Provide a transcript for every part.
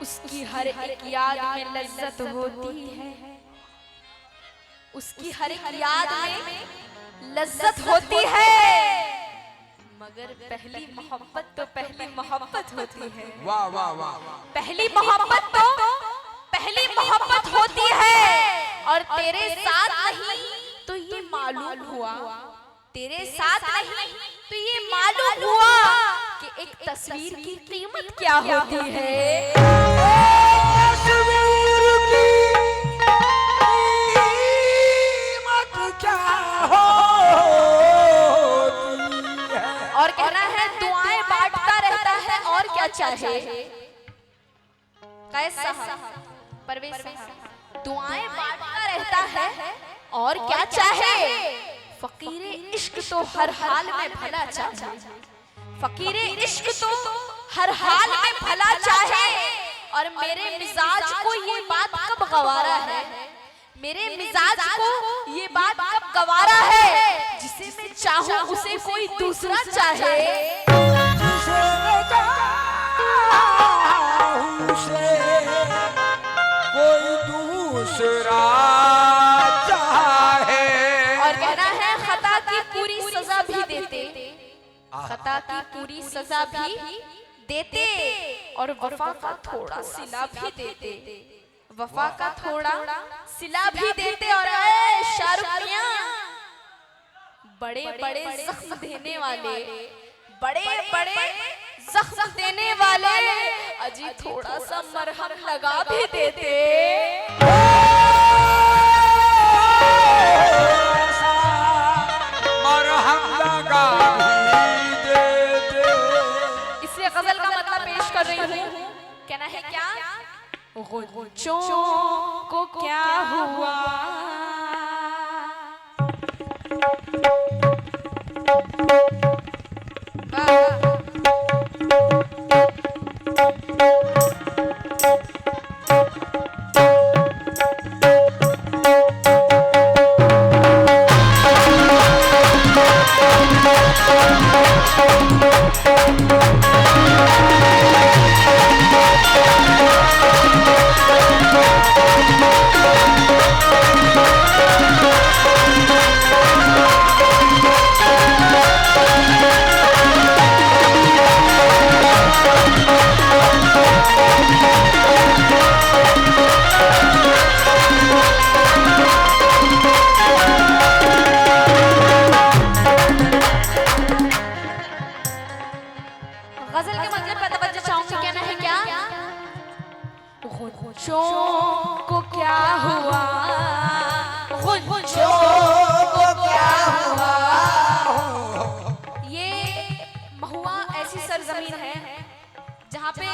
उसकी हर एक याद में लज्जत होती है, उसकी हर एक याद में लज्जत होती है, मगर पहली मोहब्बत तो पहली मोहब्बत होती है। वाह वाह वाह। पहली मोहब्बत तो पहली मोहब्बत होती है। और तेरे साथ नहीं तो ये मालूम हुआ, तेरे साथ नहीं तो ये मालूम हुआ कि एक तस्वीर की कीमत क्या होती है। और कहना है दुआएं बांटता रहता है और क्या चाहे। कैसा परवेज साहब दुआएं बांटता रहता है और क्या चाहे। फकीरे इश्क तो हर हाल में भला चाहे, फकीरे इश्क तो हर हाल में भला चाहे। और मेरे मिजाज को ये बात कब गवारा है, मेरे मिजाज को ये बात कब गवारा है, जिसे मैं चाहूं उसे कोई दूसरा चाहे। कोई दूसरा चाहे। और कहना है खता की पूरी सजा भी देते, खता की पूरी सजा भी देते, और वफा का थोड़ा सिला भी देते, वफा का थोड़ा सिला भी देते। और शाहरुख मियां बड़े बड़े जख्म देने वाले, बड़े बड़े जख्म देने वाले, अजी थोड़ा सा मरहम लगा भी देते। मरहम लगा भी देते। इसलिए गजल का मतलब पेश कर रही हूँ। कहना है क्या, गुंचों को क्या हुआ, गजल के मतलब पर तवज्जो चाहूंगी। कहना है क्या, गुंचों को क्या हुआ, गुंचों को क्या हुआ। ये महुआ ऐसी सरजमीन है जहाँ पे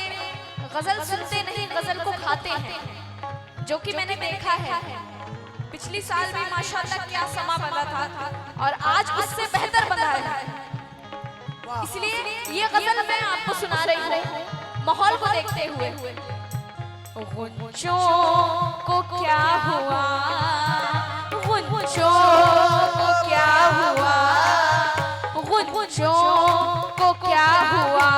गजल सुनते नहीं गजल को खाते हैं, जो कि मैंने देखा है। पिछली साल भी माशाल्लाह क्या समा बना था और आज उससे बेहतर बना है। इसलिए ये गजल मैं आपको सुना रही हूँ माहौल को देखते हुए। गुंचों को क्या हुआ, गुंचों को क्या हुआ, गुंचों को क्या हुआ,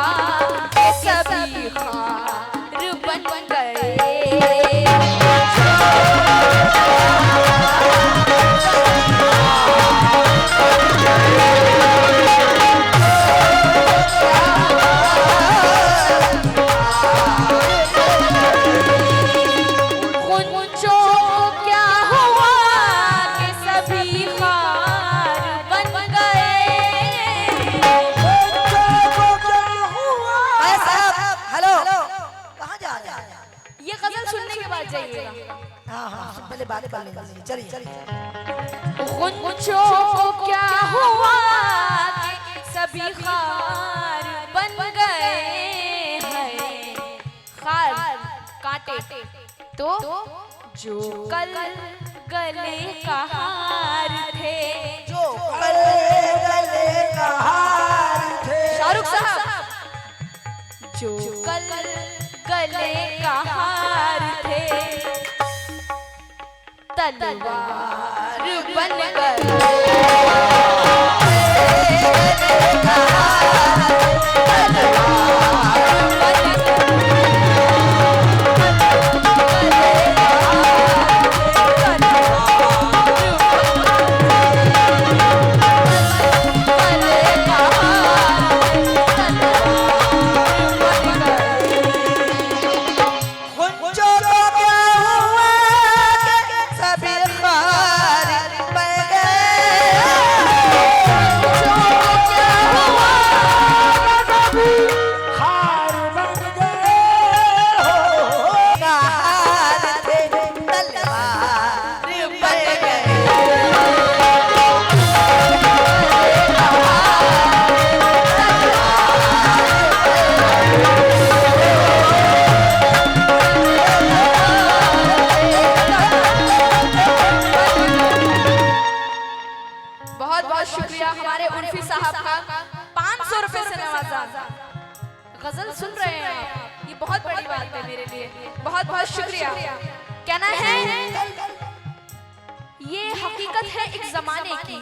ये सभी खार बन गए। पहले बात कर लेंगे, चलिए। गुंचों को क्या हुआ कि सभी खार बन गए हैं, खार कांटे तो जो कल गले का हार थे, जो कल गले का हार थे। शाहरुख साहब, जो कल गले का हार थे, तलवार बन गए। है मेरे लिए, बहुत बहुत शुक्रिया। कहना है ये हकीकत है एक जमाने की,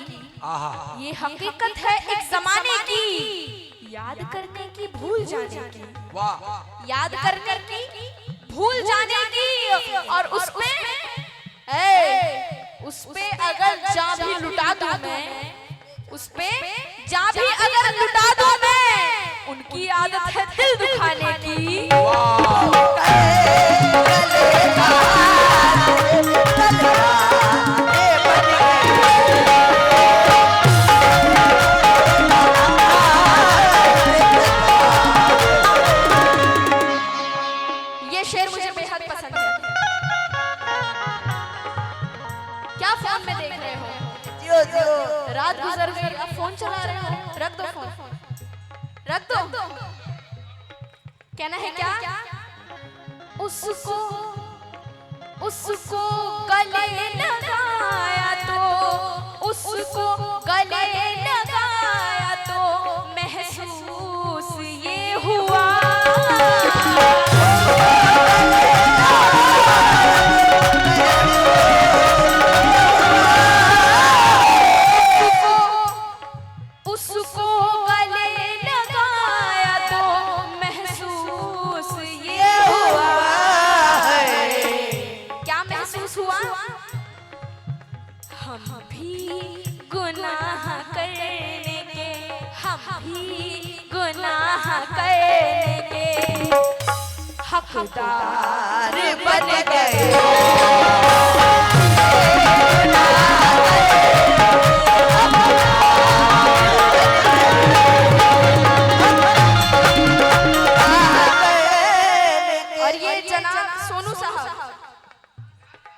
ये हकीकत है एक जमाने की, याद करने की भूल जाने की, याद करने की भूल जाने की, और उसपे अगर जा भी लुटा दूं मैं, उसपे जा भी अगर लुटा दूं मैं, उनकी आदत है दिल दुखाने की। ये शेर मुझे बेहद पसंद है। क्या फोन में देख रहे हो? रात गुजर गई, अब फोन चला रहे हो, रख दो फोन, रख दो। कहना है क्या? उसको गले लगाया तो, उसको गले लगाया तो महसूस ये हुआ, उसको गले लगाया तो महसूस ये हुआ। क्या महसूस हुआ? हम भी गुनाह करने के, हम भी गुनाह करने के हकदार बन गए।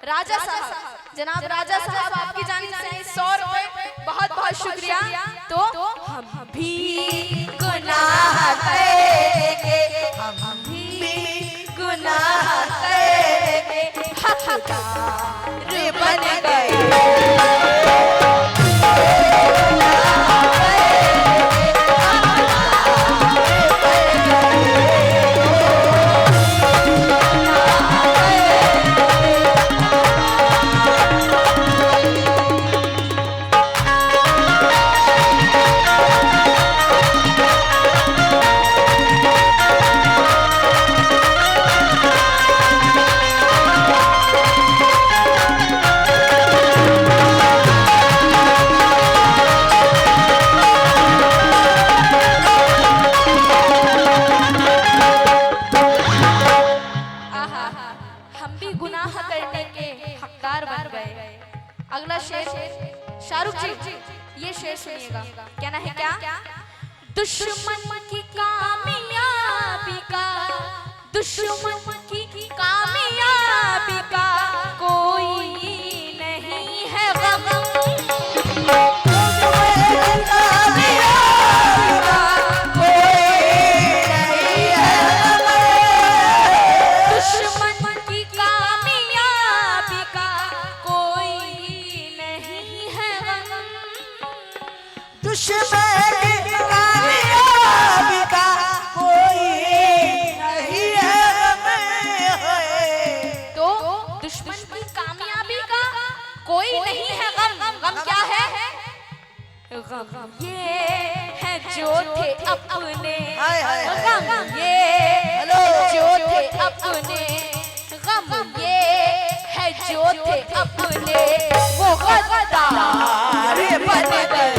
राजा साहब, जनाब राजा साहब, आपकी जानिब से 100 रुपए, बहुत बहुत शुक्रिया। तो हम भी गुनाह करेंगे, हम भी गुनाह करेंगे हकदार बन गए। अगला शेर शाहरुख जी, ये शेर सुनिएगा। कहना है क्या? दुश्मन की कामयाबी का, दुश्मन की कामयाबी का कोई नहीं है गम, गम ये है जो थे अपने, गम ये जो थे अपने, गम ये है जो थे अपने, वो गद्दार बन गए।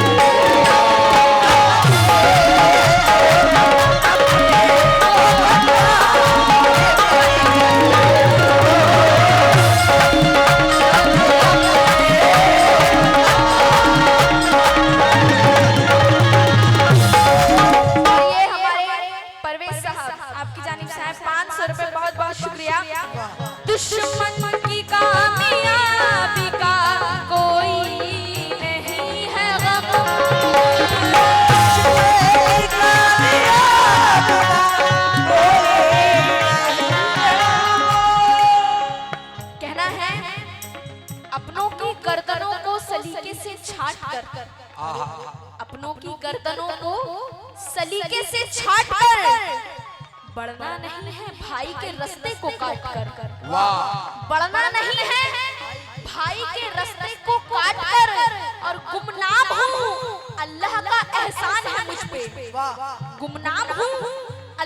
आपकी जानिब से 500 रुपए, बहुत बहुत बढ़ना नहीं है भाई के रास्ते को काट कर, वाह बढ़ना नहीं है भाई के रास्ते को काट कर, और गुमनाम हूँ अल्लाह का एहसान है मुझ पे, गुमनाम हूँ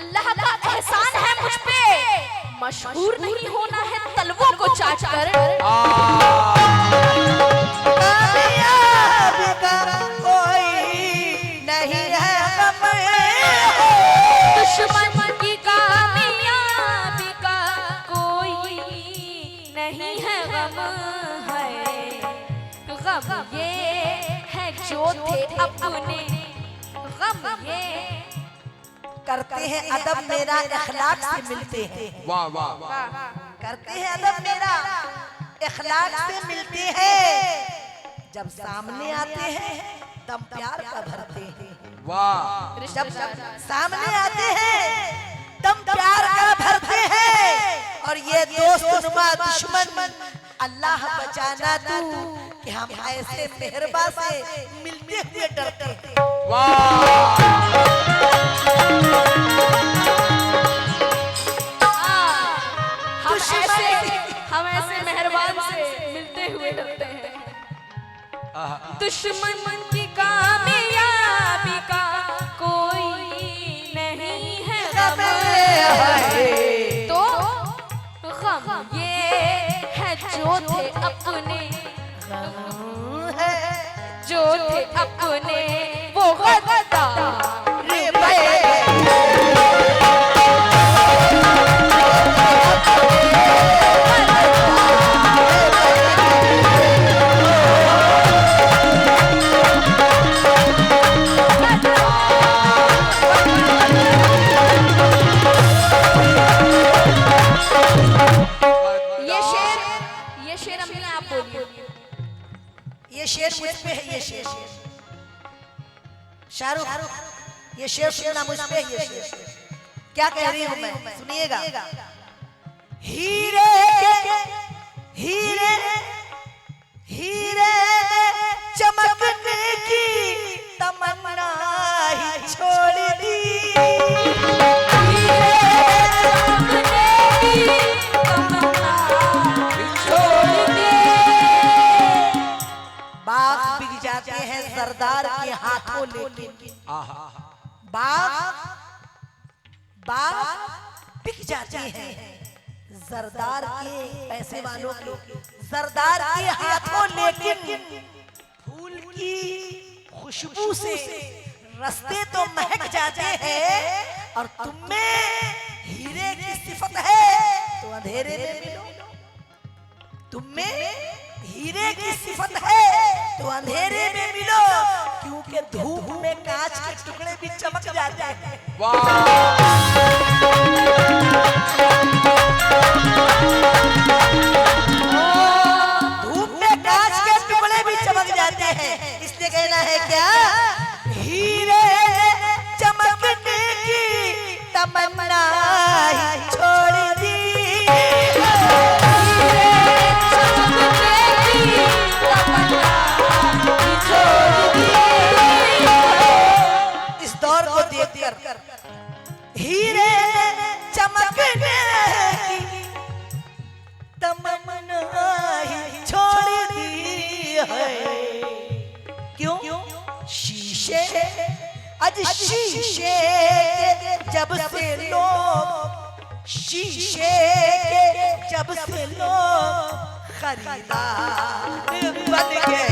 अल्लाह का एहसान है मुझ पे, मशहूर नहीं होना है तलवों को चाट कर। कामयाबी का कोई नहीं है गम, दुश्मन की कामयाबी का कोई नहीं है गम, है गम ये है जो थे अपने, गम ये करते हैं अदब मेरा इखलाक से मिलते हैं, वाह वाह वाह करते हैं अदब मेरा इखलाक से मिलते हैं, जब सामने आते हैं तब प्यार का भरते हैं, वाह जब सामने आते हैं तब प्यार का भरते हैं, और ये दोस्त नुमा दुश्मन अल्लाह बचाना तू कि हम ऐसे मेहरबा से मिलते हुए डरते हैं। हम ऐसे मेहरबान से मिलते हुए डरते हैं, दुश्मन की कामयाबी का कोई नहीं है गम, तो गम ये है जो थे अपने, जो थे अपने वो गद्दार शेर मुझ पे है, ये शेर शाहरुख, ये शेर सुनना मुझ पे है, ये शेर क्या कह रही हूं मैं, सुनिएगा। हीरे के हीरे हीरे चमकने की तमन्ना ही छोड़ दी, बाग बिक जाते हैं सरदार के हाथों लेकिन, बाग बिक जाते हैं सरदार के पैसे वालों के, सरदार के हाथों लेकिन फूल की खुशबू से रास्ते तो महक जाते हैं, और तुम में हीरे की सिफत है तो अंधेरे में मिलो, तुम में हीरे की सिफत है तो अंधेरे में मिलो, क्योंकि धूप में कांच के टुकड़े भी चमक जाते हैं। धूप में कांच के टुकड़े भी चमक जाते हैं, इसलिए कहना है क्या, हीरे चमकने की तमन्ना ही छोड़ दी, हीरे चमकने की तमन्ना ही छोड़ दी है, क्यों शीशे आज शीशे जब से लोग, शीशे जब से लोग खरीदार बन गए,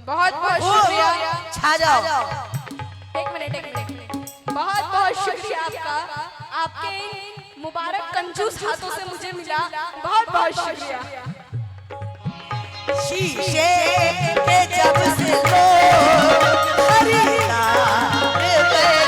बहुत बहुत शुक्रिया, छा जाओ। एक मिनट, बहुत बहुत शुक्रिया आपका, आपके मुबारक कंजूस हाथों से मुझे मिला, बहुत बहुत शुक्रिया। शीशे के जब से लोग खरीदार बन गए,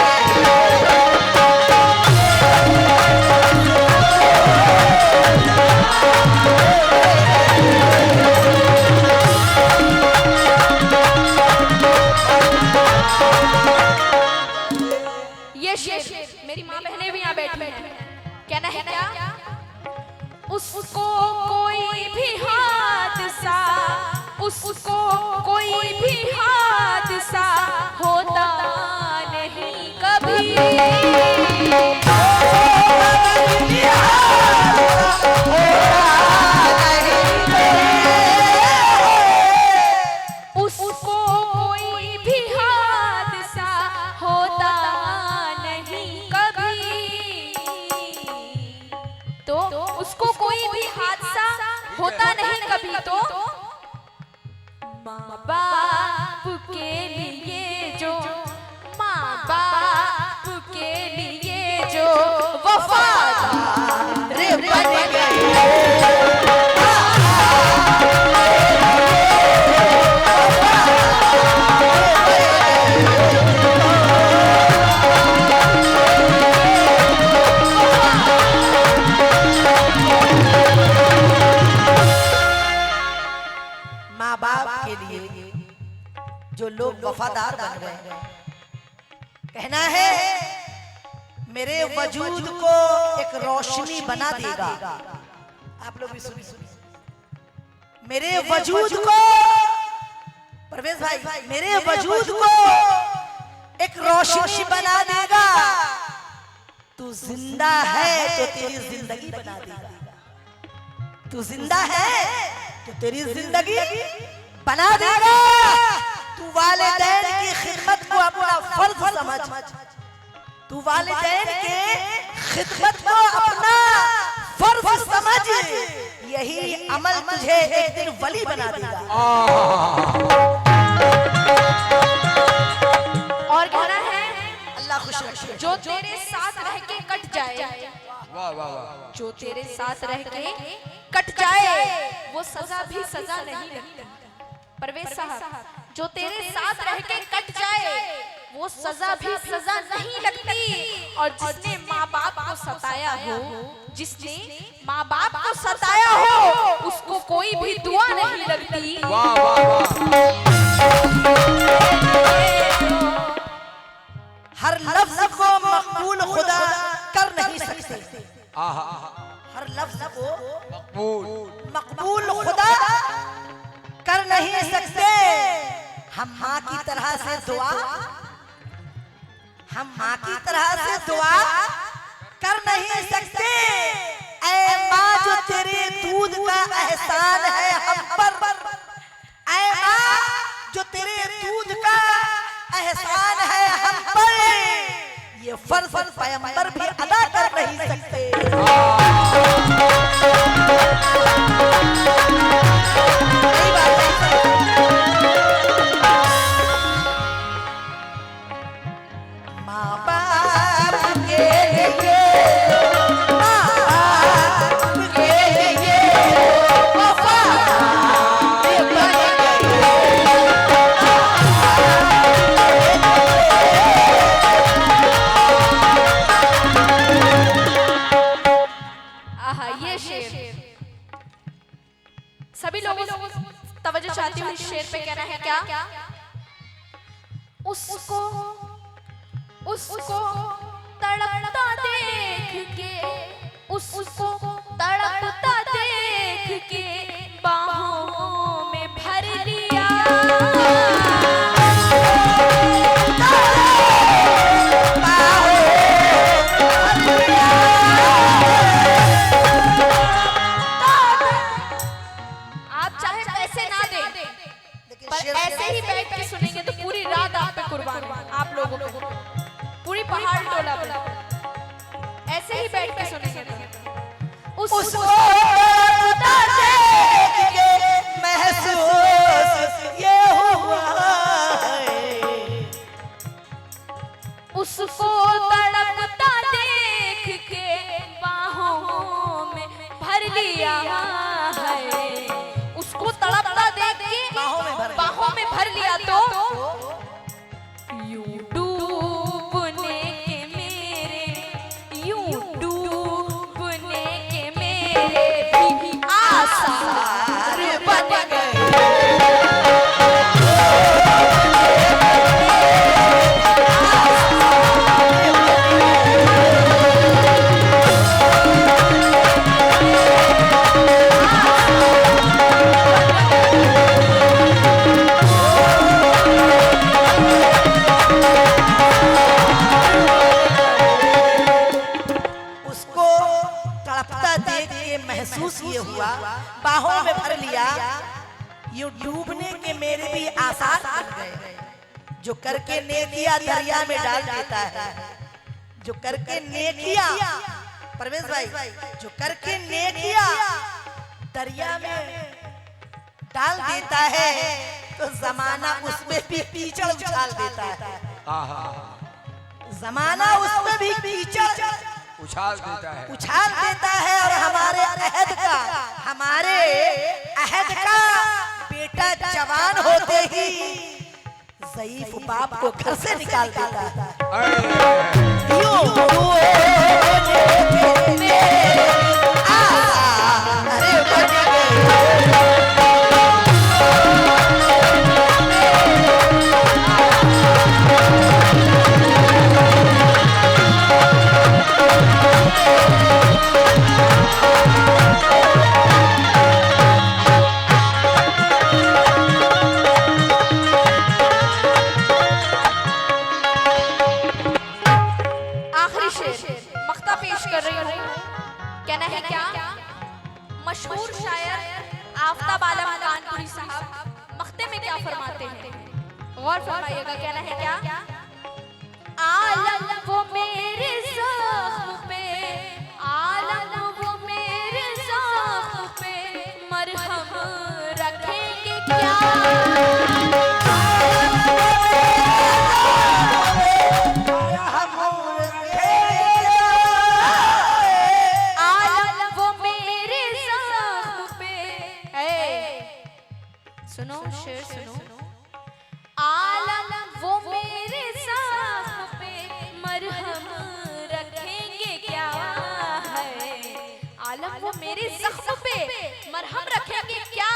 माँ बाप के लिए जो, माँ बाप के लिए जो वफादार बन गए। माँ बाप के लिए जो लोग वफादार बन गए, कहना है मेरे वजूद को एक रोशनी बना देगा। आप लोग भी सुनिए, मेरे वजूद को, परवेज भाई, मेरे वजूद को एक रोशनी बना देगा। तू जिंदा है तो तेरी जिंदगी बना देगा। तू जिंदा है तो तेरी जिंदगी बना देगा। तू वालिदैन की खिदमत को अपना फर्ज समझ, तू वालिदैन के खिदमत को अपना फर्ज समझ। यही अमल तुझे एक दिन वली बना देगा। और कहना है अल्लाह खुश रखे। जो तेरे साथ रह के कट जाए, वाह वाह वाह, जो तेरे साथ रह के कट जाए वो सजा भी सजा नहीं लगती। परवेज साहब, जो तेरे साथ रह के कट जाए वो सजा भी सजा नहीं लगती। और जिसने माँ बाप को सताया हो, जिसने माँ बाप को सताया हो, उसको कोई भी दुआ नहीं लगती। वाह वाह वाह, हर लफ्ज को मकबूल खुदा कर नहीं सकते। हर लफ्ज को मकबूल खुदा कर नहीं सकते। हम माँ की तरह से दुआ, हम माँ की तरह से दुआ कर नहीं सकते। ऐ माँ जो तेरे दूध का एहसान है हम पर, ऐ माँ जो तेरे दूध का एहसान है हम पर, ये फर्ज पैगंबर भी अदा कर नहीं सकते। माँ बाप के लिए, माँ बाप के लिए वफादार बन गए। आहा, ये शेर सभी लोगों तवज्जो चाहती हूँ। इस शेर पे कहना है क्या? उसको उसको तड़पता देख के, उसको तड़पता देख के बाहों में भर लिया। आप चाहे पैसे ना दें, पर ऐसे ही बैठ के सुनेंगे तो पूरी रात आप पे कुर्बान है। आप लोगों को पूरी पहाड़ टोला पर ऐसे ही बैठ के सुनेंगे तो उसको तड़पता देख के महसूस ये हुआ है। उसको तड़पता देख के बाहों में भर लिया है। उसको तड़पता देख के बाहों में भर लिया तो यूं डूबने के मेरे, यूं डूबने के मेरे भी आसार बन गए। उसको तड़पता देख के महसूस ये हुआ, बाहों में भर लिया, यूं डूबने के मेरे भी आसार बन गए। जो करके नेकिया दरिया में डाल देता है, जो करके नेकिया, परवेज भाई, जो करके नेकिया दरिया में डाल देता है, तो जमाना उसमें भी कीचड़ उछाल देता है। जमाना उसमें भी कीचड़ उछाल देता है, उछाल देता है। और हमारे अहद का बेटा जवान होते ही ज़ईफ बाप को घर से निकाल देता है। कहना है क्या? मशहूर शायर आफताब आलम कानपुरी साहब मख्ते में क्या फरमाते हैं, गौर फरमाइएगा। कहना है क्या? आलम वो मेरे ज़ख्म पे, आलम वो मेरे ज़ख्म पे मरहम रखेंगे क्या? सुनो शेर सुनो। आलम वो मेरे ज़ख्म पे मरहम रखेंगे क्या है? आलम वो मेरे ज़ख्म पे मरहम रखेंगे क्या?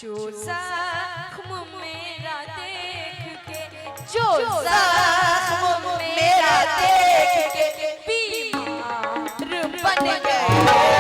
जो ज़ख्म मेरा देख के, जो ज़ख्म मेरा देख के बीमार बन गए।